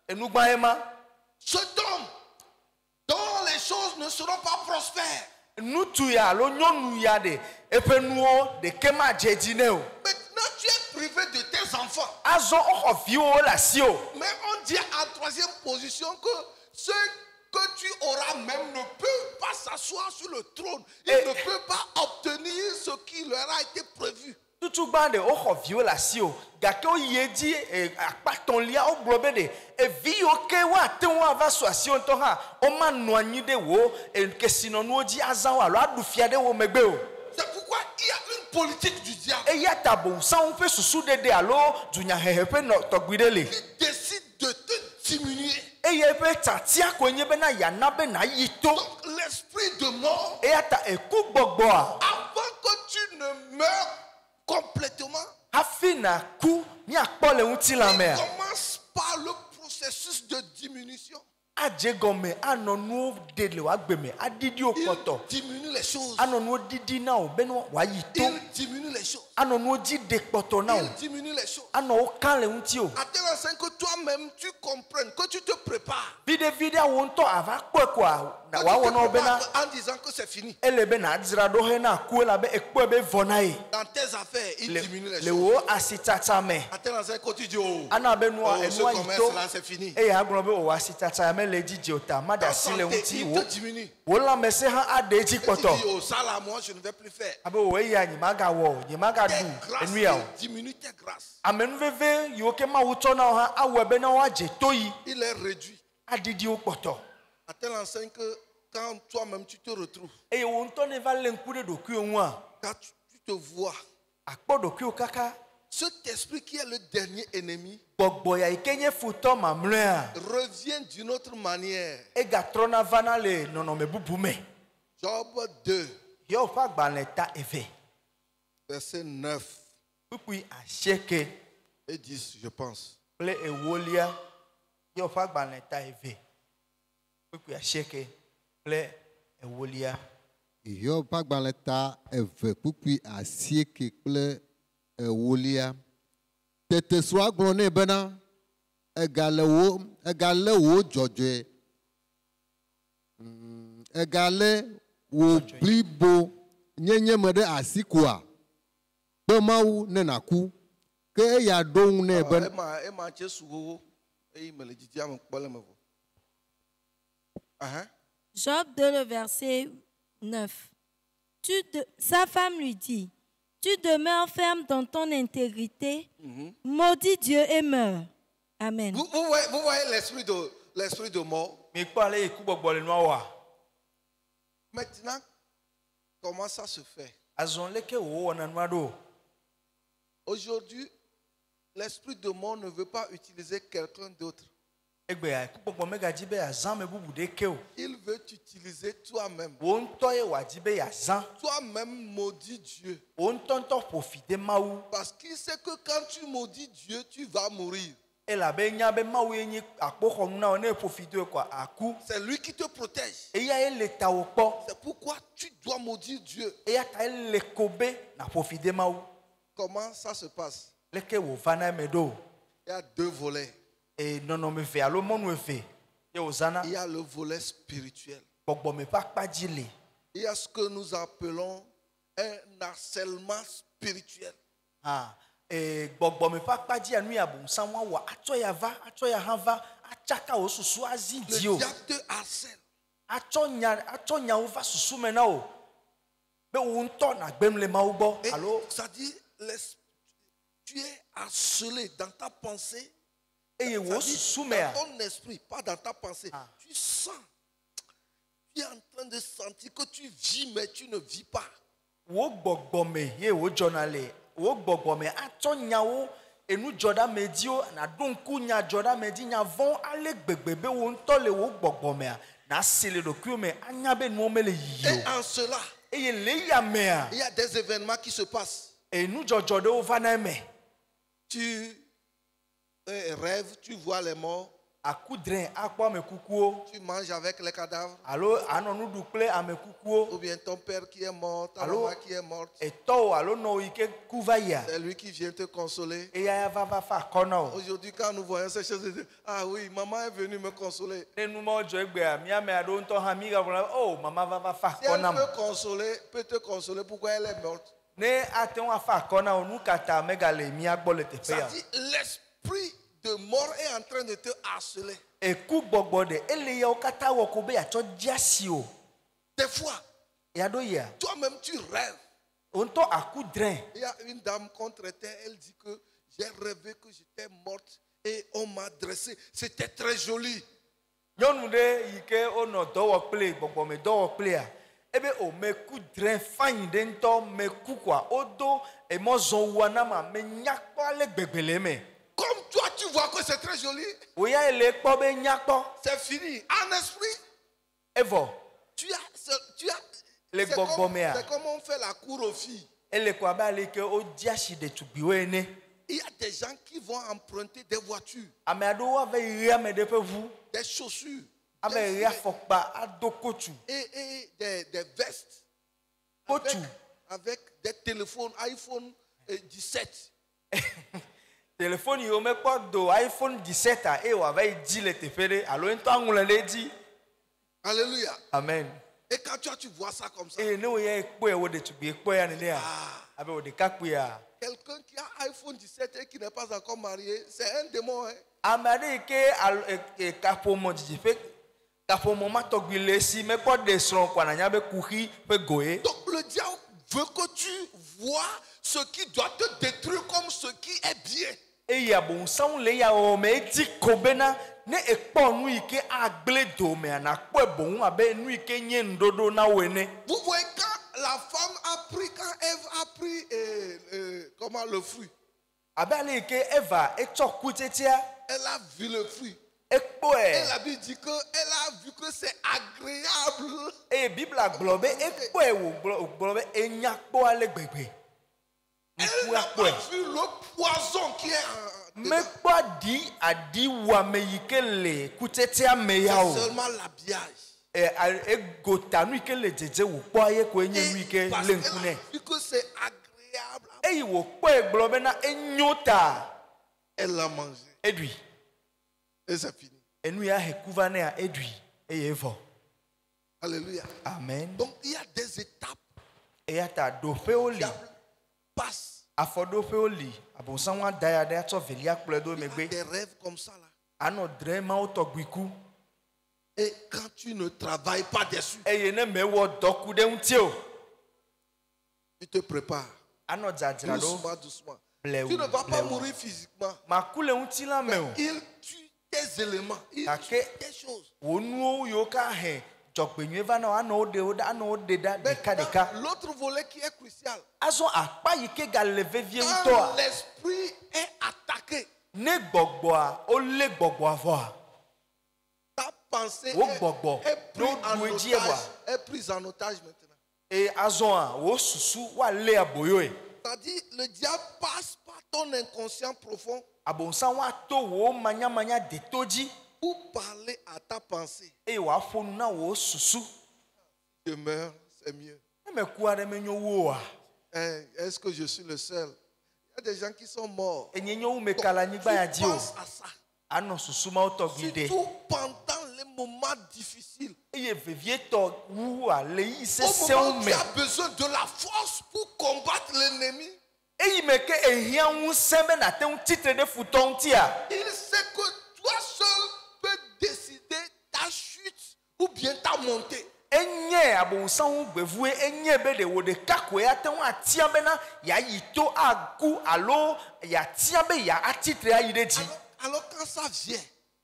Enugba ema. cet homme dont les choses ne seront pas prospères. Nutu ya lo nyonu ya de epe nuo de kema jedine o. Maintenant, tu es privé de tes enfants. Azo oho viwo la si o. Mais on dit en troisième position que ceux que tu auras même ne peuvent pas s'asseoir sur le trône. Ils ne peuvent pas obtenir ce qui leur a été prévu. Tutu bande oho viwo la si o. Gake o yedi akpaton lia o globe de e vi oke wa te wa va so asi on to ha o ma no anyi de wo e kesino no oji azan wa lo adufia de wo megbe o. C'est pourquoi il y a une politique du diable E ya tabo san pe susu de alo dunya hehepe no togbidele. qui décide de te diminuer. E ye pe tatia ko nye be na ya na be na yito. Donc l'esprit de mort, E ya ta eku gbogbo a. avant que tu ne meurs complètement, Hafi na ku ni akpole unti la me. commence par le processus de diminution. Adjegome, anonuo dele wa gbeme, adidi o Il poto. diminue les choses. Anonuo didi na o beno wa yito. Il diminue les choses. Anonuo ji de poto na o. Il diminue les choses. Ano o kan le unti o. À tel enseigne que toi-même tu comprennes, que tu te prépares. Vide wonto ava kwe kwa Que na tu wa te wono bena prépares en disant que c'est fini. elebe na adzra do he na ku la be ekpo be vonae. Dans tes affaires, il diminue les Le choses. wo asitata me. À tel enseigne que tu dis, oh, Ana benua ce enua commerce yito. là, c'est fini. E ya agro be o asitata me le jiji ota Ta mada sile santé, unti il wo. te diminue. Wo la mese han ade ji Et tu poto. dis, oh, ça là, moi, je ne vais plus faire. Abe o ya nyimaga wo, nyimaga Tes du grâces, enua o. il diminue tes grâces. Amenuveve yoke ma wuto na ha awebe na wa je toyi. Il est réduit. Adidi o poto. À tel enseigne que quand toi-même tu te retrouves, E wo nto ne va le nkude do ku onwa. quand tu te vois, Akpo do ku kaka. cet esprit qui est le dernier ennemi Gbogbo ya ikenye futo mamle a. revient d'une autre manière. E ga trona vana le nonome bubume. Job 2, Yo fa gbaleta eve. verset 9 Pupui asheke et 10, je pense. ple ewolia. Yo fa gbaleta eve. Pupui asheke ple ewolia. Yo pagbaleta eve kpukpui asieke kple ewolia. Tete srɔ̃a gblɔ nɛ bena egale wo dzɔdzɔe. Egale wo blibo nyenye me ɖe asi koa. Be Mawu ne nàku. Ke eya ɖo ŋu nɛ bena. Ema Jesu wowo eye me le dzidzia me kpɔ le me vɔ. Job 2, le verset 9. Sa femme lui dit, tu demeures ferme dans ton intégrité, maudis Dieu et meurs. Amen. Vous voyez l'esprit de mort. Mi kpo ale iku gbogbo le noa wa. Maintenant, comment ça se fait? Azon leke wo wona noa do. Aujourd'hui, l'esprit de mort ne veut pas utiliser quelqu'un d'autre. Egbe ya iku gbogbo mega jibe ya zan me bubu de ke o. Il veut t'utiliser toi-même. Wo nto ye wa jibe ya zan. Toi-même maudis Dieu. Wo nto nto profite mawu. Parce qu'il sait que quand tu maudis Dieu, tu vas mourir. Ela be nya be mawu enyi akpoxɔ nu na o ne profite kwa aku. C'est lui qui te protège. Eya ele ta wo kpɔ. C'est pourquoi tu dois maudire Dieu. Eya ta ele kobe na profite mawu. Comment ça se passe? Leke wo vana me do. Il y a deux volets. E nɔnɔme ve alo mɔnu eve. Ye wo zana. Il y a le volet spirituel. Gbɔgbɔ me ƒe akpadzi le. Il y a ce que nous appelons un harcèlement spirituel. Gbɔgbɔ me ƒe akpadzi ya nu ya bɔnsam wa wɔ atsɔ ya va atsɔ ya hã va atsaka wo susu azi Le di o. diable te harcèle. Atsɔ nyawo va susu me na o. Be wo ŋutɔ na gbem le Mawu gbɔ Et alo. ça dit, tu es harcelé dans ta pensée. Eye Ça wo dit, susu mea. dans ton esprit, pas dans ta pensée. Tu sens. Tu es en train de sentir que tu vis, mais tu ne vis pas. Wo gbɔgbɔ me ye wo dzɔna le. Wo gbɔgbɔ me atsɔ nyawo enu dzɔɖa me di o na do ŋku nya dzɔɖa me di nya vɔ̃ ale gbegbe be wo ŋutɔ le wo gbɔgbɔ mea na si le ɖokuiwo me anya be nuwo me le yiyi Et o. en cela, Eye le ya mea il y a des événements qui se passent. enu dzɔdzɔ ɖewo va na eme. Tu rêves, tu vois les morts, Akudre akpɔ ame kukuwo tu manges avec les cadavres, alo anɔ nuɖu kple ame kukuwo ou bien ton père qui est mort, ta Allô? maman qui est morte. etɔwo alo nɔwo yi ke ku va yia C'est lui qui vient te consoler. eya ya va fa akɔ na o. Aujourd'hui, quand nous voyons ces choses, ah oui, maman est venue me consoler. Ne numɔwo dzɔ egbea miame aɖewo ŋutɔ hã mi gagblɔ o mama va fa Si akɔ elle nam. peut te consoler, pourquoi elle est morte? Ne ate ŋu afa akɔ na o nu katã megale mia gbɔ le teƒe Ça ya. dit, l'esprit de mort est en train de te harceler. Eku gbɔgbɔ ɖe ele yawo katã wɔ ko be yatsɔ dzi asi o. Des fois, Ya ɖo yia toi-même, tu rêves. o ŋutɔ akudre. Il y a une dame qu'on traitait, elle dit que j'ai rêvé que j'étais morte et on m'a dressé. C'était très joli. Nyɔnu ɖe yi ke wonɔ dɔ wɔ kple gbɔgbɔme dɔ wɔ kplea ebe o meku dre fain ɖe ŋutɔ meku koa wodo emɔzɔwua na ma me nyakpɔ ale gbegbe le eme. Comme toi, tu vois que c'est très joli, Oya ele kpɔ be nyakpɔ c'est fini. En esprit, evɔ tu as Le c'est comme, gbɔgbɔmea. c'est comme on fait la cour aux filles. ele ko abe ale ke wodi asi ɖetugbiwo ene. il y a des gens qui vont emprunter des voitures, ame aɖewo ava yi ame ɖe ƒe ʋu, des chaussures, ava yi afɔkpa, ado kotu, et des vestes kotu, avec des téléphones iPhone 17. téléphone yiwo mekpɔ do iPhone 17 a, eye wòava yi dzi le teƒe ɖe alo ŋutɔ aŋlɔ ɖe dzi. Alléluia. Amen. Et quand tu vois ça comme ça, Eye ne wo ya ekpɔe wo ɖetugbi ekpɔe ya nenea, abe wo ɖekakpuia. quelqu'un qui a iPhone 17 et qui n'est pas encore marié, c'est un démon. Hein? Ame aɖe yi ke kaƒomɔ dzidziƒe, kaƒomɔ ma tɔgbi le si mekpɔ ɖe srɔ̃ kɔa nanya be kuxi ƒe goe. Donc le diable veut que tu vois ce qui doit te détruire comme ce qui est bien. Eye abonsaŋ le ya wɔwɔ me edi ko bena ne ekpɔ nu yi ke agble domea nakpɔe boŋ abe nu yi ke nye nuɖoɖo na wo ene. Vous voyez quand la femme a pris, quand Ève a pris comment le fruit, Abe ale yi ke Eva etsɔ kutsetsia elle a vu le fruit. Et ekpɔe. la Bible dit qu'elle a vu que c'est agréable. Eye Bibla gblɔ be ekpɔe wògblɔ be enya kpɔ ale gbegbe. Elle Ŋku n'a akpɔe. pas vu le poison qui est dedans. Mekpɔ adiwame yi ke le kutsetsea me ya o. C'est seulement l'habillage. Egota nu yi ke le dzedze wòkpɔ ye koe nye nu yi ke Parce le qu'elle ŋku a nɛ. vu que c'est agréable. Eye wòkpɔe gblɔ bena enyo ta Elle l'a mangé. eɖui. Et c'est fini. Enu ya he ku va nea eɖui eye evɔ. Alléluia. Amen. Donc il y a des étapes. Eya ta doƒewo li, Diable passe. afɔɖoƒewo li, abonsaŋu ada ya ɖe atsɔ velia kplɔe ɖo Il y a megbe. des rêves comme ça là. Anɔ dre mawo tɔgbi ku. Et quand tu ne travailles pas dessus, Eye ne mewɔ dɔ ku ɖe ŋuti o. tu te prépares. Anɔ dzadzra ɖo. Doucement, doucement. Blewu, Tu ne vas pas blewu. mourir physiquement. Maku le ŋuti la me o. Il tue des éléments. Il Gake tue des choses. wo nuwo yiwo ka he dzɔgbenyuie va na wo anɔ wo ɖe ɖa ɖeka ɖeka. Maintenant, l'autre volet qui est crucial. Azɔ akpa yi ke gale vevie Quand ŋutɔa, l'esprit est attaqué, ne gbɔgbɔa wolé gbɔgbɔa vɔa, ta pensée Wo gbɔgbɔ, est prise no en doué otage. dievoa. Est prise en otage maintenant. eye azɔa wo susu woalé aboyoe. C'est-à-dire, le diable passe par ton inconscient profond Abonsaŋ woato wo manyamanya deto dzi pour parler à ta pensée. eye wòaƒo nu na wo susu. Je meurs, c'est mieux. Ne me ku aɖe menyo wu oa, Hein, est-ce que je suis le seul? Il y a des gens qui sont morts. enye nyo wu meka le anyigba ya Tu dzi o. penses à ça. Anɔ susu mawo tɔgbi ɖe. Surtout pendant les moments difficiles. Eye vevietɔ wua le yi Au sesẽwo moment où me. tu as besoin de la force pour combattre l'ennemi, Eyi me ke ehia ŋusẽ be nate ŋu tsitre ɖe futɔ ŋutia. il sait que toi seul peux décider ta chute ou bien ta montée. Enye abonsaŋu gbevue enye be ɖe wò ɖeka koe ate ŋu atia bena yeayi to agu alo yeatia be yeatsitre ayi ɖe dzi. Alors quand ça vient,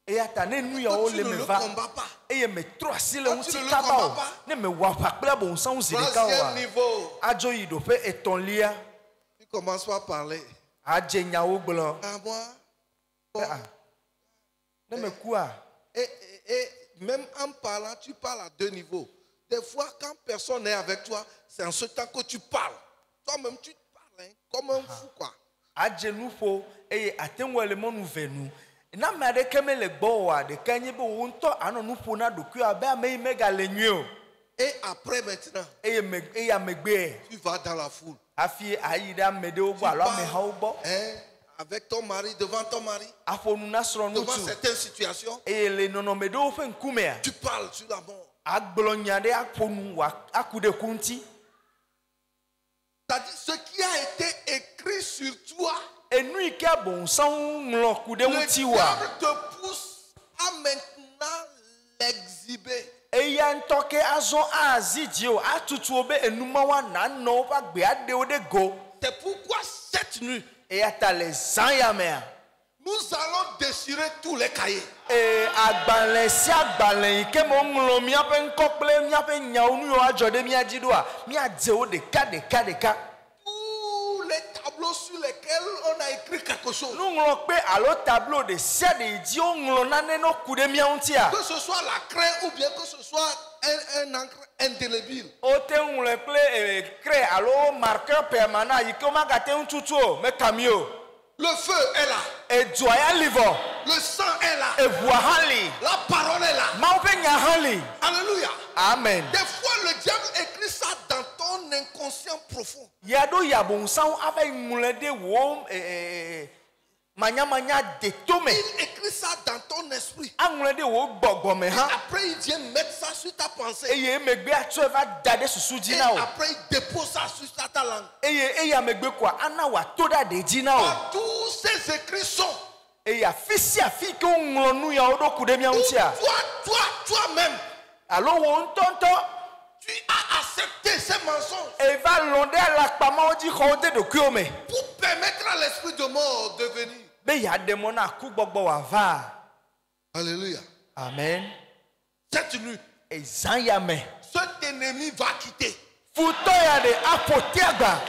Eya ta ne nu quand yawo tu le ne me le va combats pas, eye metrɔ asi le Quand tu ŋuti ne le kaba combats o, pas, ne mewɔ aʋa kple abonsaŋu zi ɖeka troisième oa, niveau, adzo yi ɖoƒe etɔ̃lia, tu commences par parler. adze nyawo gblɔ. À moi, bon, Ah, ne me kua, et même en parlant, tu parles à deux niveaux. Des fois, quand personne n'est avec toi, c'est en ce temps que tu parles. Toi-même, tu parles hein, comme un fou, quoi. adze nu ƒo eye ate ŋu ele mɔnu ve nu. Na ame aɖeke mele gbɔ oa, ɖeka nye be wo ŋutɔ anɔ nu ƒo na ɖokui abe ame yi megale nyuie o. Et après, maintenant, Eye amegbe tu vas dans la foule. hafi ayi ɖe ame ɖewo gbɔ alo amehawo gbɔ. Hein, avec ton mari, devant ton mari, Aƒo nu na devant srɔ̃ŋutsu certaines situations, eye le nɔnɔme ɖewo ƒe ŋkumea, tu parles sur la mort. agblɔ nya ɖe aƒo nu aku ɖe ku ŋuti. C'est-à-dire, ce qui a été écrit sur toi, Enu yi ke abonsaŋu ŋlɔ ku ɖe le ŋuti wa, diable te pousse à maintenant l'exhiber. eya ŋutɔ ke azɔ azi dzi o, atutu wo be enumawo nanɔ woƒe agbe aɖewo ɖe go. C'est pourquoi cette nuit, Eya ta le zã ya mea, nous allons déchirer tous les cahiers. agbalẽ sia agbalẽ yi ke me woŋlɔ míaƒe ŋkɔ kple míaƒe nyawo nu yiwo adzɔ ɖe mía dzi ɖoa, míadze wo ɖeka ɖeka ɖeka. Tous les tableaux sur lesquels on a écrit quelque chose. Nuŋlɔkpe alo tableau ɖe sia ɖe yi dzi woŋlɔ nane no ku ɖe mía ŋutia. Que ce soit la craie ou bien que ce soit un encre indélébile. Wote ŋlɔe kple craie alo marqueur permanent yi ke womagate ŋu tutu o, meka mi o. Le Le feu est là. Edzoa ya livre. Le sang est là. Eʋua hã li. La parole est là. Mawu ƒe nya hã li. Alléluia. Amen. Des fois, le diable écrit ça dans ton inconscient profond. Ya ɖo yabonsawo ava ŋlɔ ɖe wo manyamanya de tome. Il écrit ça dans ton esprit. Aŋlɔ ɖe wo gbɔgbɔ me hã. Après, il vient mettre ça sur ta pensée. Eye emegbe atsɔe va da ɖe susu dzi Et na wo. après, il dépose ça sur ta langue. Eye eya megbe koa ana wòato ɖe aɖe dzi na wo. Tous ces écrits sont. Eye afi sia afi ke woŋlɔ nu yawo ɖo ku ɖe mía ŋutia. Toi-même, Alo wo ŋutɔŋutɔ. tu as accepté ces mensonges. Eva lɔn ɖe alakpamawo dzi xɔwo de ɖokuiwo me. Pour permettre à l'esprit de mort de venir. Be yaɖe mɔ na kugbɔgbɔ wòava. Alléluia. Amen. Cette nuit, Ezã ya me. cet ennemi va quitter. Futɔ ya ɖe aƒo te agba.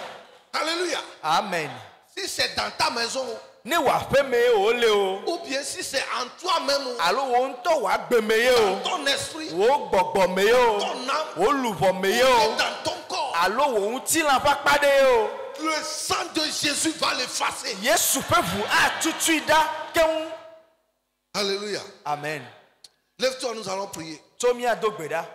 Alléluia. Amen. Si c'est dans ta maison, Ne wò aƒe me ye wòle o. ou bien si c'est en toi-même, Alo wo ŋutɔ wò agbe me ye o. dans ton esprit, Wo gbɔgbɔ me ye o. ton âme, Wo luʋɔ me ye ou o. bien dans ton corps, Alo wo ŋutilã ƒe akpa ɖe ye o. le sang de Jésus va l'effacer. Yesu ƒe ʋu atutui ɖa keŋ. Alléluia. Amen. Lève-toi, nous allons prier. Tso míado gbe ɖa.